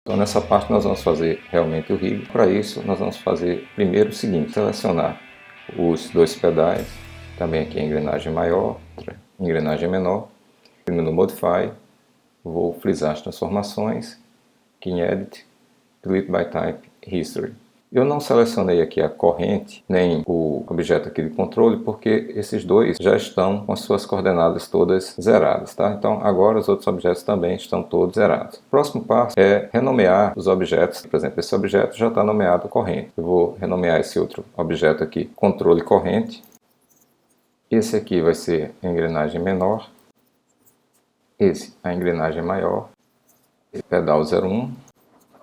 Então nessa parte nós vamos fazer realmente o rig. Para isso nós vamos fazer primeiro o seguinte: selecionar os dois pedais, também aqui a engrenagem maior, engrenagem menor, no Modify, vou frisar as transformações, aqui em Edit, Delete by Type, History. Eu não selecionei aqui a corrente, nem o objeto aqui de controle, porque esses dois já estão com as suas coordenadas todas zeradas, tá? Então agora os outros objetos também estão todos zerados. O próximo passo é renomear os objetos. Por exemplo, esse objeto já está nomeado corrente. Eu vou renomear esse outro objeto aqui, controle corrente. Esse aqui vai ser a engrenagem menor. Esse, a engrenagem maior. Esse pedal 01.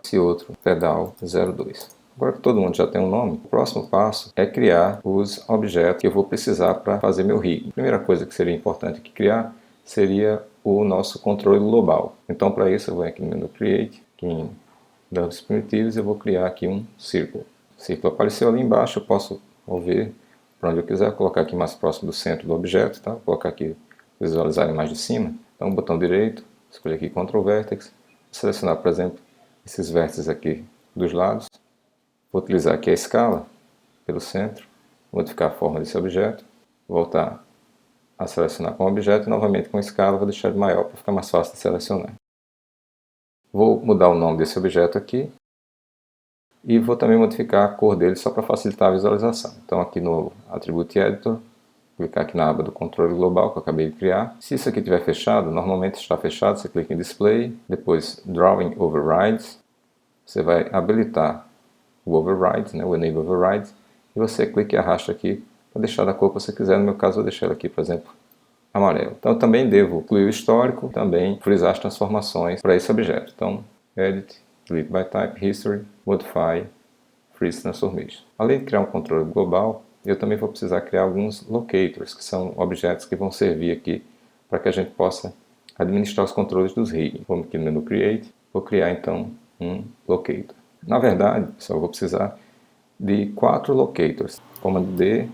Esse outro, pedal 02. Agora que todo mundo já tem um nome, o próximo passo é criar os objetos que eu vou precisar para fazer meu rig. A primeira coisa que seria importante aqui criar seria o nosso controle global. Então para isso eu vou aqui no menu Create, aqui em Dados Primitivos, eu vou criar aqui um círculo. O círculo apareceu ali embaixo, eu posso mover para onde eu quiser, colocar aqui mais próximo do centro do objeto, tá? Vou colocar aqui, visualizar a imagem de cima. Então botão direito, escolher aqui Ctrl Vertex, selecionar por exemplo esses vértices aqui dos lados. Vou utilizar aqui a escala pelo centro, modificar a forma desse objeto, voltar a selecionar com o objeto e novamente com a escala vou deixar ele maior para ficar mais fácil de selecionar. Vou mudar o nome desse objeto aqui e vou também modificar a cor dele só para facilitar a visualização. Então aqui no Attribute Editor, clicar aqui na aba do controle global que eu acabei de criar. Se isso aqui estiver fechado, normalmente está fechado, você clica em Display, depois Drawing Overrides, você vai habilitar o Override, né, o Enable Override, e você clica e arrasta aqui para deixar da cor que você quiser. No meu caso, eu vou deixar ele aqui, por exemplo, amarelo. Então, eu também devo incluir o histórico, também frisar as transformações para esse objeto. Então, Edit, Delete by Type, History, Modify, Freeze Transformation. Além de criar um controle global, eu também vou precisar criar alguns locators, que são objetos que vão servir aqui para que a gente possa administrar os controles dos rigging. Vamos aqui no menu Create, vou criar então um locator. Na verdade, pessoal, eu vou precisar de 4 locators. Comando D,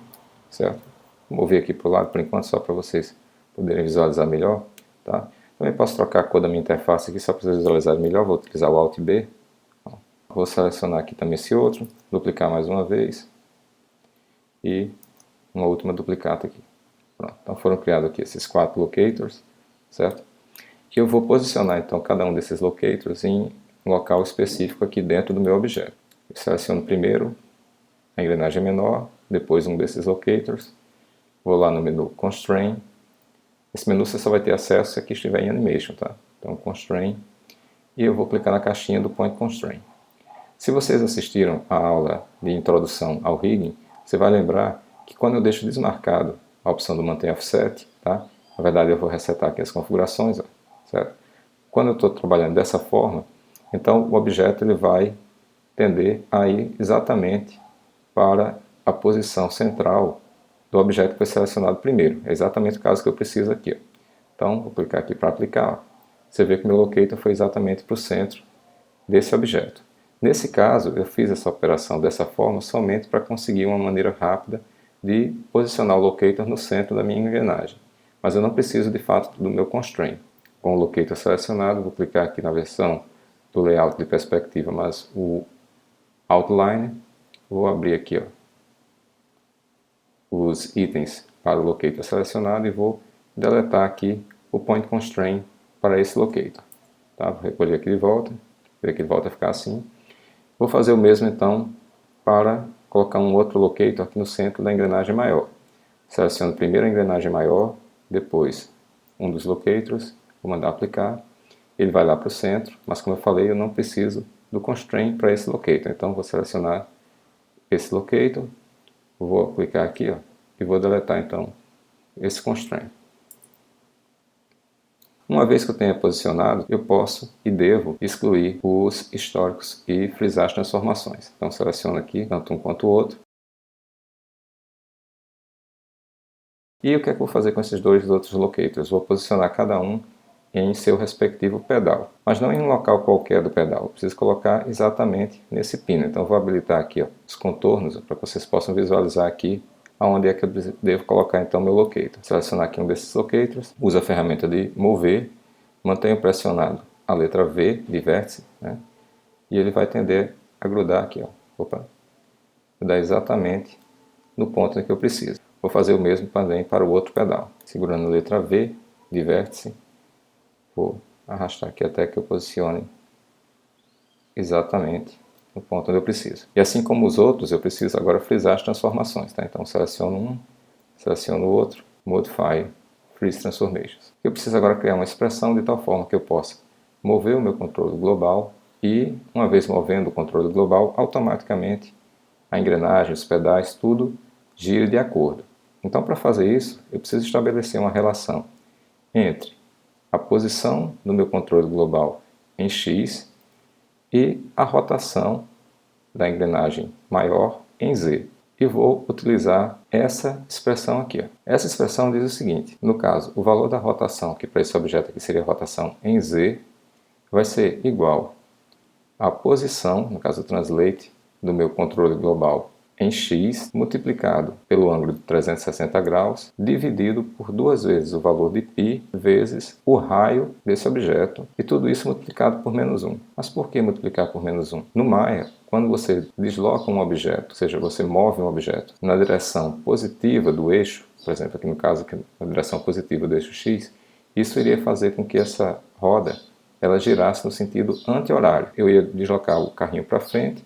certo? Vou mover aqui para o lado por enquanto, só para vocês poderem visualizar melhor, tá? Também posso trocar a cor da minha interface aqui, só para vocês visualizarem melhor. Vou utilizar o Alt B. Vou selecionar aqui também esse outro, duplicar mais uma vez. E uma última duplicata aqui. Pronto. Então foram criados aqui esses 4 locators, certo? E eu vou posicionar então cada um desses locators em um local específico aqui dentro do meu objeto. Eu seleciono primeiro a engrenagem menor, depois um desses locators, vou lá no menu Constrain. Esse menu você só vai ter acesso se aqui estiver em Animation, tá? Então Constrain, e eu vou clicar na caixinha do Point Constrain. Se vocês assistiram a aula de introdução ao rigging, você vai lembrar que quando eu deixo desmarcado a opção do Mantém Offset, tá? Na verdade eu vou resetar aqui as configurações, ó, certo? Quando eu estou trabalhando dessa forma, então o objeto ele vai tender a ir exatamente para a posição central do objeto que foi selecionado primeiro. É exatamente o caso que eu preciso aqui, ó. Então vou clicar aqui para aplicar, ó. Você vê que o meu locator foi exatamente para o centro desse objeto. Nesse caso, eu fiz essa operação dessa forma somente para conseguir uma maneira rápida de posicionar o locator no centro da minha engrenagem. Mas eu não preciso de fato do meu constraint. Com o locator selecionado, vou clicar aqui na versão do layout de perspectiva, mas o outline, vou abrir aqui ó, os itens para o locator selecionado e vou deletar aqui o point constraint para esse locator. Tá? Vou recolher aqui de volta, ver que ele volta a ficar assim. Vou fazer o mesmo então para colocar um outro locator aqui no centro da engrenagem maior. Seleciono primeiro a engrenagem maior, depois um dos locators, vou mandar aplicar. Ele vai lá para o centro, mas como eu falei, eu não preciso do constraint para esse locator. Então vou selecionar esse locator, vou clicar aqui ó, e vou deletar então esse constraint. Uma vez que eu tenha posicionado, eu posso e devo excluir os históricos e frisar as transformações. Então seleciono aqui tanto um quanto o outro. E o que é que eu vou fazer com esses dois outros locators? Vou posicionar cada um em seu respectivo pedal, mas não em um local qualquer do pedal. Eu preciso colocar exatamente nesse pino. Então vou habilitar aqui ó, os contornos para que vocês possam visualizar aqui aonde é que eu devo colocar então meu locator. Selecionar aqui um desses locators, uso a ferramenta de mover, mantenho pressionado a letra V de vértice, né? e ele vai tender a grudar aqui, ó. Opa, grudar exatamente no ponto em que eu preciso. Vou fazer o mesmo também para o outro pedal. Segurando a letra V de vértice, vou arrastar aqui até que eu posicione exatamente no ponto onde eu preciso. E assim como os outros, eu preciso agora frisar as transformações, tá? Então seleciono um, seleciono o outro, Modify, Freeze Transformations. Eu preciso agora criar uma expressão de tal forma que eu possa mover o meu controle global e, uma vez movendo o controle global, automaticamente a engrenagem, os pedais, tudo gira de acordo. Então, para fazer isso, eu preciso estabelecer uma relação entre a posição do meu controle global em X e a rotação da engrenagem maior em Z. E vou utilizar essa expressão aqui. Ó. Essa expressão diz o seguinte: no caso, o valor da rotação, que para esse objeto aqui seria a rotação em Z, vai ser igual à posição, no caso o translate, do meu controle global em X, multiplicado pelo ângulo de 360 graus, dividido por 2 vezes o valor de π vezes o raio desse objeto, e tudo isso multiplicado por menos 1. Mas por que multiplicar por menos 1? No Maya, quando você desloca um objeto, ou seja, você move um objeto na direção positiva do eixo, por exemplo, aqui no caso, na direção positiva do eixo X, isso iria fazer com que essa roda ela girasse no sentido anti-horário. Eu ia deslocar o carrinho para frente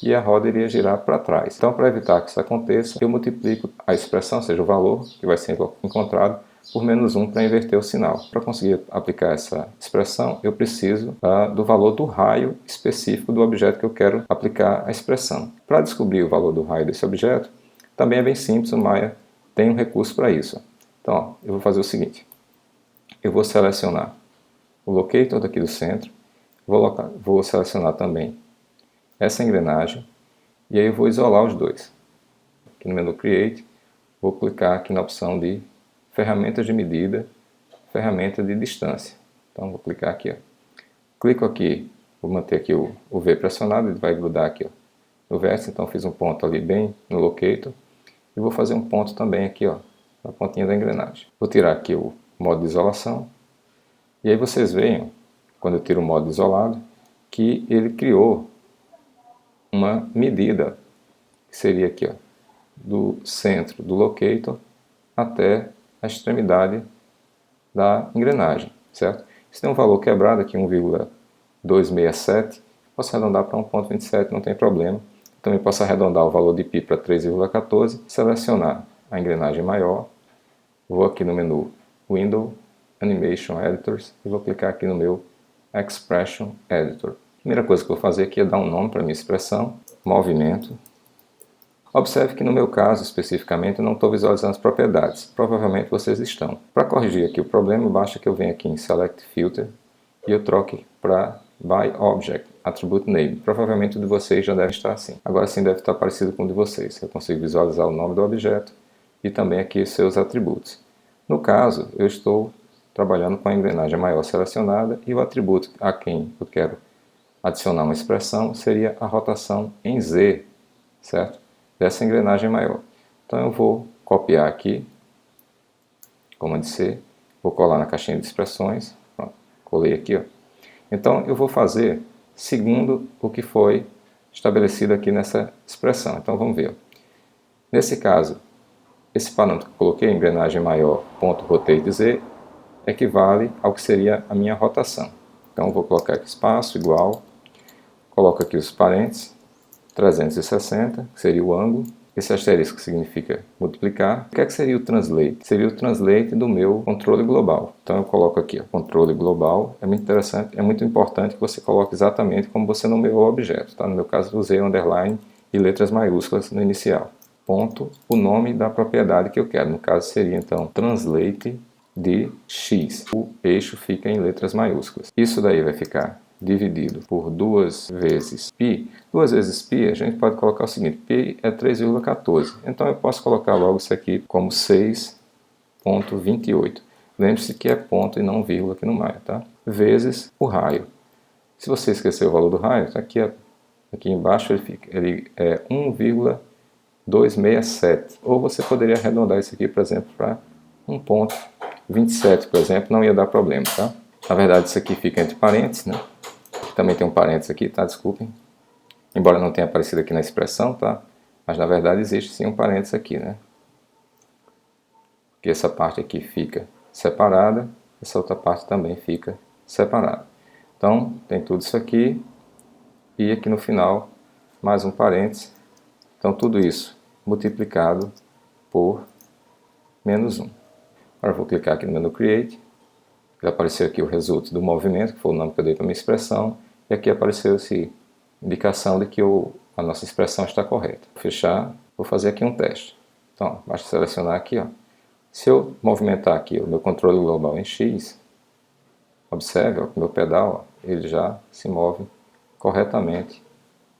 e a roda iria girar para trás. Então, para evitar que isso aconteça, eu multiplico a expressão, ou seja, o valor que vai ser encontrado, por menos 1 para inverter o sinal. Para conseguir aplicar essa expressão, eu preciso do valor do raio específico do objeto que eu quero aplicar a expressão. Para descobrir o valor do raio desse objeto, também é bem simples, o Maya tem um recurso para isso. Então, ó, eu vou fazer o seguinte: eu vou selecionar o locator daqui do centro, vou selecionar também essa engrenagem, e aí eu vou isolar os dois. Aqui no menu Create, vou clicar aqui na opção de ferramentas de medida, ferramenta de distância. Então vou clicar aqui, ó. Clico aqui, vou manter aqui o V pressionado, ele vai grudar aqui, ó, no vértice. Então fiz um ponto ali bem no locator, e vou fazer um ponto também aqui, ó, na pontinha da engrenagem. Vou tirar aqui o modo de isolação, e aí vocês veem, quando eu tiro o modo isolado, que ele criou uma medida, que seria aqui, ó, do centro do locator até a extremidade da engrenagem, certo? Se tem um valor quebrado aqui, 1,267, posso arredondar para 1,27, não tem problema. Também posso arredondar o valor de π para 3,14, selecionar a engrenagem maior, vou aqui no menu Window, Animation Editors, e vou clicar aqui no meu Expression Editor. A primeira coisa que eu vou fazer aqui é dar um nome para a minha expressão, movimento. Observe que no meu caso, especificamente, eu não estou visualizando as propriedades. Provavelmente vocês estão. Para corrigir aqui o problema, basta que eu venha aqui em Select Filter e eu troque para By Object, Attribute Name. Provavelmente o de vocês já deve estar assim. Agora sim deve estar parecido com o de vocês. Eu consigo visualizar o nome do objeto e também aqui os seus atributos. No caso, eu estou trabalhando com a engrenagem maior selecionada e o atributo a quem eu quero adicionar uma expressão seria a rotação em Z, certo? Dessa engrenagem maior. Então eu vou copiar aqui, comando C, vou colar na caixinha de expressões, pronto, colei aqui, ó. Então eu vou fazer segundo o que foi estabelecido aqui nessa expressão. Então vamos ver. Ó. Nesse caso, esse parâmetro que eu coloquei, engrenagem maior, ponto rotate Z, equivale ao que seria a minha rotação. Então eu vou colocar aqui espaço igual, coloco aqui os parênteses, 360, que seria o ângulo. Esse asterisco significa multiplicar. O que é que seria o translate? Seria o translate do meu controle global. Então eu coloco aqui, ó, controle global. É muito interessante, é muito importante que você coloque exatamente como você nomeou o objeto. Tá? No meu caso, usei underline e letras maiúsculas no inicial. Ponto, o nome da propriedade que eu quero. No caso seria então translate de X. O eixo fica em letras maiúsculas. Isso daí vai ficar dividido por 2 vezes π. 2 vezes π, a gente pode colocar o seguinte: π é 3,14. Então eu posso colocar logo isso aqui como 6,28. Lembre-se que é ponto e não vírgula aqui no Maya, tá? Vezes o raio. Se você esquecer o valor do raio, tá aqui, aqui embaixo ele é 1,267. Ou você poderia arredondar isso aqui, por exemplo, para 1,27, por exemplo, não ia dar problema, tá? Na verdade, isso aqui fica entre parênteses, né? também tem um parênteses aqui, tá? Desculpem. Embora não tenha aparecido aqui na expressão, tá? Mas na verdade existe sim um parênteses aqui, né? Que essa parte aqui fica separada, essa outra parte também fica separada. Então, tem tudo isso aqui, e aqui no final, mais um parênteses. Então, tudo isso multiplicado por menos 1. Agora, eu vou clicar aqui no menu Create. Vai aparecer aqui o resultado do movimento, que foi o nome que eu dei para a minha expressão. E aqui apareceu essa indicação de que a nossa expressão está correta. Vou fechar, vou fazer aqui um teste. Então, basta selecionar aqui, ó. Se eu movimentar aqui o meu controle global em X, observe, ó, que o meu pedal, ó, ele já se move corretamente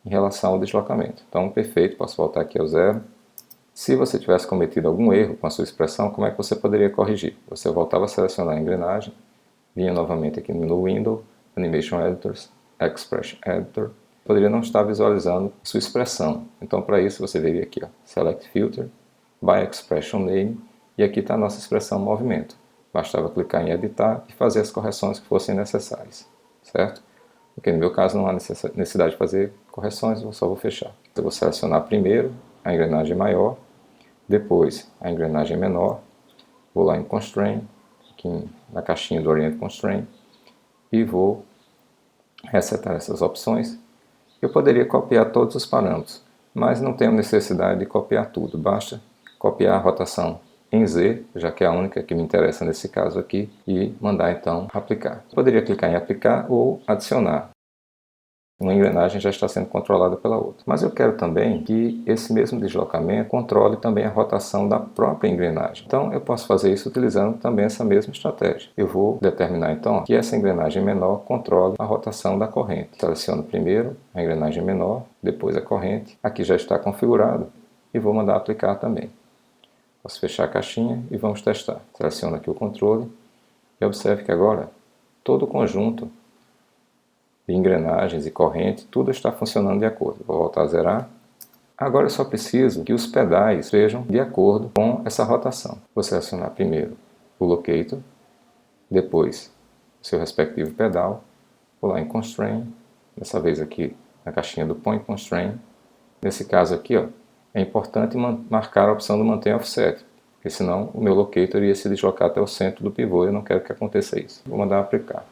em relação ao deslocamento. Então, perfeito, posso voltar aqui ao zero. Se você tivesse cometido algum erro com a sua expressão, como é que você poderia corrigir? Você voltava a selecionar a engrenagem, vinha novamente aqui no menu Window, Animation Editors, Expression Editor, poderia não estar visualizando a sua expressão. Então, para isso, você viria aqui, ó, Select Filter, By Expression Name, e aqui está a nossa expressão movimento. Bastava clicar em editar e fazer as correções que fossem necessárias, certo? Porque no meu caso não há necessidade de fazer correções, eu só vou fechar. Eu vou selecionar primeiro a engrenagem maior, depois a engrenagem menor, vou lá em Constraint, aqui na caixinha do Orient Constraint, e vou resetar essas opções. Eu poderia copiar todos os parâmetros, mas não tenho necessidade de copiar tudo, basta copiar a rotação em Z, já que é a única que me interessa nesse caso aqui, e mandar então aplicar. Eu poderia clicar em aplicar ou adicionar. Uma engrenagem já está sendo controlada pela outra. Mas eu quero também que esse mesmo deslocamento controle também a rotação da própria engrenagem. Então eu posso fazer isso utilizando também essa mesma estratégia. Eu vou determinar então que essa engrenagem menor controle a rotação da corrente. Seleciono primeiro a engrenagem menor, depois a corrente. Aqui já está configurado e vou mandar aplicar também. Posso fechar a caixinha e vamos testar. Seleciono aqui o controle e observe que agora todo o conjunto de engrenagens e corrente, tudo está funcionando de acordo. Vou voltar a zerar. Agora eu só preciso que os pedais sejam de acordo com essa rotação. Vou selecionar primeiro o locator, depois o seu respectivo pedal. Vou lá em Constraint, dessa vez aqui na caixinha do Point Constraint. Nesse caso aqui, ó, é importante marcar a opção do Manter Offset, porque senão o meu locator iria se deslocar até o centro do pivô e eu não quero que aconteça isso. Vou mandar aplicar.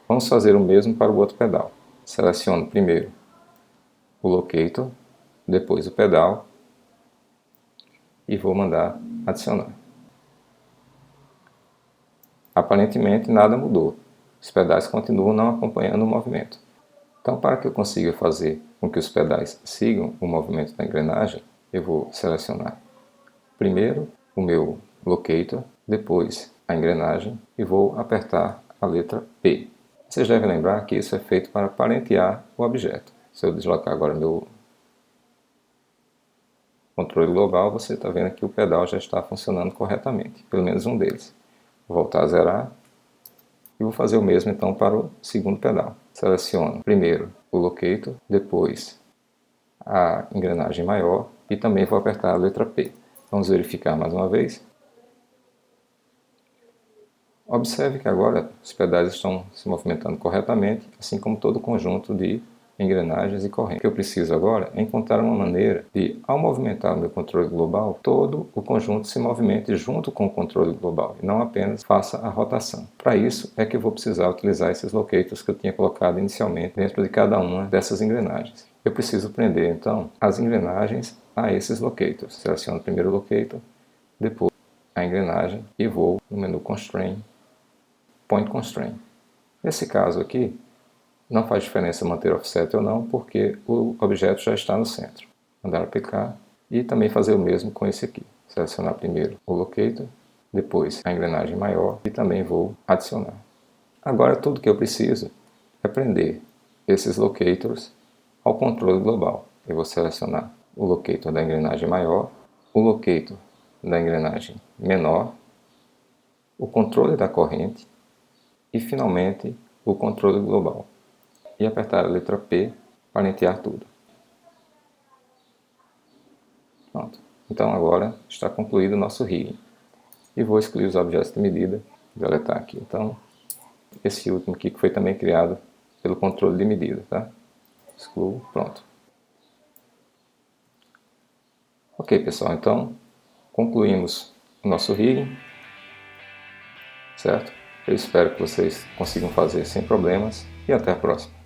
Vamos fazer o mesmo para o outro pedal. Seleciono primeiro o locator, depois o pedal e vou mandar adicionar. Aparentemente nada mudou. Os pedais continuam não acompanhando o movimento. Então, para que eu consiga fazer com que os pedais sigam o movimento da engrenagem, eu vou selecionar primeiro o meu locator, depois a engrenagem e vou apertar a letra P. Vocês devem lembrar que isso é feito para parentear o objeto. Se eu deslocar agora meu controle global, você está vendo que o pedal já está funcionando corretamente, pelo menos um deles. Vou voltar a zerar e vou fazer o mesmo então para o segundo pedal. Seleciono primeiro o locator, depois a engrenagem maior e também vou apertar a letra P. Vamos verificar mais uma vez. Observe que agora os pedais estão se movimentando corretamente, assim como todo o conjunto de engrenagens e correntes. O que eu preciso agora é encontrar uma maneira de, ao movimentar o meu controle global, todo o conjunto se movimente junto com o controle global e não apenas faça a rotação. Para isso é que eu vou precisar utilizar esses locators que eu tinha colocado inicialmente dentro de cada uma dessas engrenagens. Eu preciso prender então as engrenagens a esses locators. Seleciono primeiro o locator, depois a engrenagem e vou no menu Constraint, Point Constraint. Nesse caso aqui, não faz diferença manter offset ou não, porque o objeto já está no centro. Mandar aplicar e também fazer o mesmo com esse aqui. Selecionar primeiro o locator, depois a engrenagem maior e também vou adicionar. Agora tudo que eu preciso é prender esses locators ao controle global. Eu vou selecionar o locator da engrenagem maior, o locator da engrenagem menor, o controle da corrente e finalmente o controle global. E apertar a letra P para parentear tudo. Pronto. Então agora está concluído o nosso rigging. E vou excluir os objetos de medida, deletar aqui. Então, esse último aqui que foi também criado pelo controle de medida, tá? Excluo, pronto. Ok, pessoal, então concluímos o nosso rigging, certo? Eu espero que vocês consigam fazer sem problemas e até a próxima.